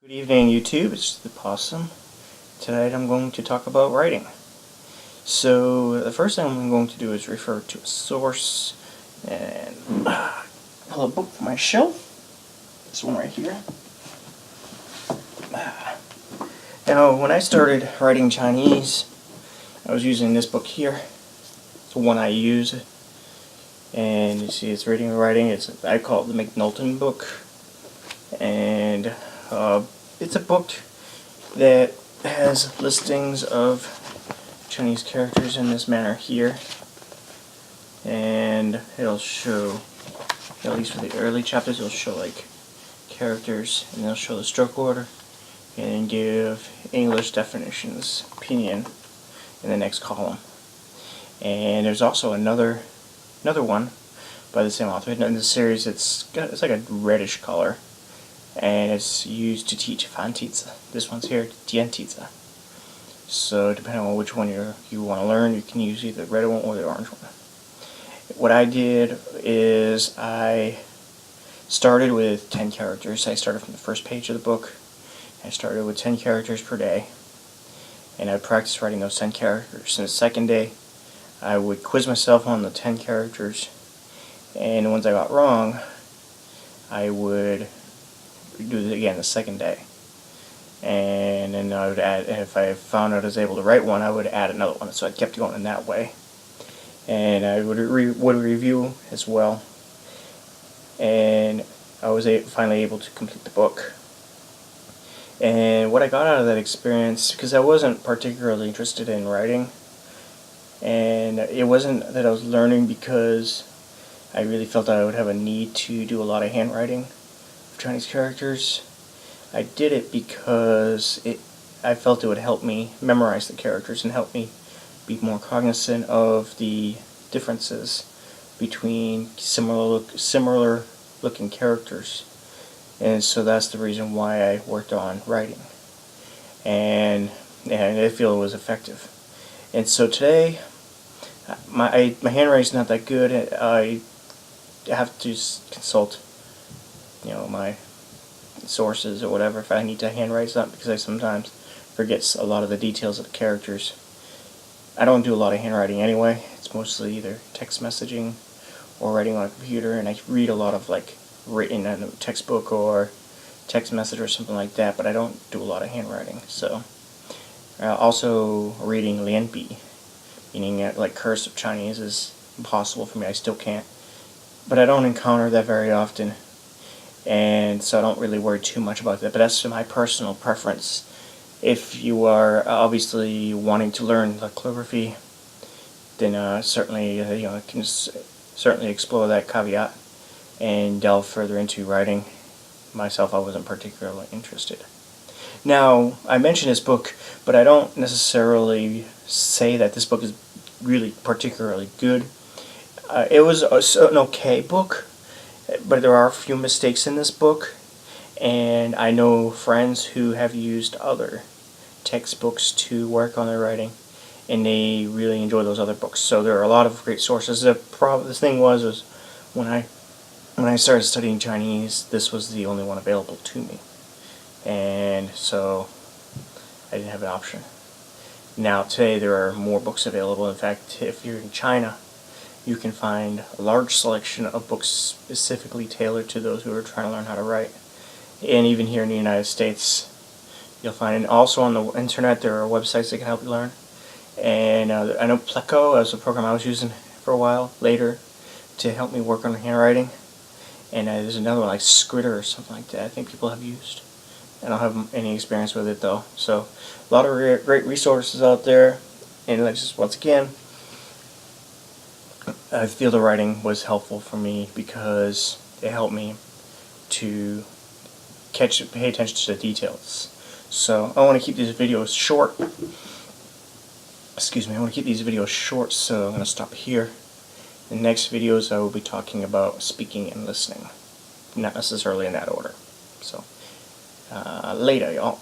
Good evening, YouTube. It's the Possum. Tonight I'm going to talk about writing. So the first thing I'm going to do is refer to a source and pull a book from my shelf. This one right here. Now, when I started writing Chinese, I was using this book here. It's the one I use, and you see it's reading and writing. I call it the McNulty book, and it's a book that has listings of Chinese characters in this manner here, and it'll show, at least for the early chapters, it'll show like characters, and it'll show the stroke order and give English definitions, opinion, in the next column. And there's also another one by the same author. In this series, it's like a reddish color, and it's used to teach Fantizi. This one's here, Tiantizi. So depending on which one you want to learn, you can use either the red one or the orange one. What I did is I started with 10 characters. I started from the first page of the book. I started with 10 characters per day, and I practiced writing those 10 characters. And the second day, I would quiz myself on the 10 characters, and the ones I got wrong, I would do it again the second day. And then I would add, if I found out I was able to write one, I would add another one. So I kept going in that way. And I would review as well. And I was finally able to complete the book. And what I got out of that experience, because I wasn't particularly interested in writing, and it wasn't that I was learning because I really felt that I would have a need to do a lot of handwriting of Chinese characters. I did it because I felt it would help me memorize the characters and help me be more cognizant of the differences between similar looking characters. And so that's the reason why I worked on writing, and I feel it was effective. And so today, my handwriting's not that good. I have to consult, my sources or whatever if I need to handwrite something, because I sometimes forget a lot of the details of the characters. I don't do a lot of handwriting anyway. It's mostly either text messaging or writing on a computer, and I read a lot of written in a textbook or text message or something like that, but I don't do a lot of handwriting. So also reading Lianbi, meaning like cursive Chinese, is impossible for me. I still can't, but I don't encounter that very often, and so I don't really worry too much about that. But that's my personal preference. If you are obviously wanting to learn lithography, then certainly I can certainly explore that caveat and delve further into writing. Myself, I wasn't particularly interested. Now, I mentioned this book, but I don't necessarily say that this book is really particularly good. It was an okay book, but there are a few mistakes in this book, and I know friends who have used other textbooks to work on their writing, and they really enjoy those other books. So there are a lot of great sources. The thing was when I started studying Chinese, this was the only one available to me, and so I didn't have an option. Now today there are more books available. In fact, if you're in China, you can find a large selection of books specifically tailored to those who are trying to learn how to write. And even here in the United States, you'll find, and also on the internet there are websites that can help you learn. And I know Pleco was a program I was using for a while later to help me work on handwriting. And there's another one like Skritter or something like that I think people have used. I don't have any experience with it though. So a lot of great resources out there. And once again, I feel the writing was helpful for me because it helped me to pay attention to the details. So I want to keep these videos short. Excuse me, I want to keep these videos short, so I'm going to stop here. In the next videos I will be talking about speaking and listening, not necessarily in that order. So later, y'all.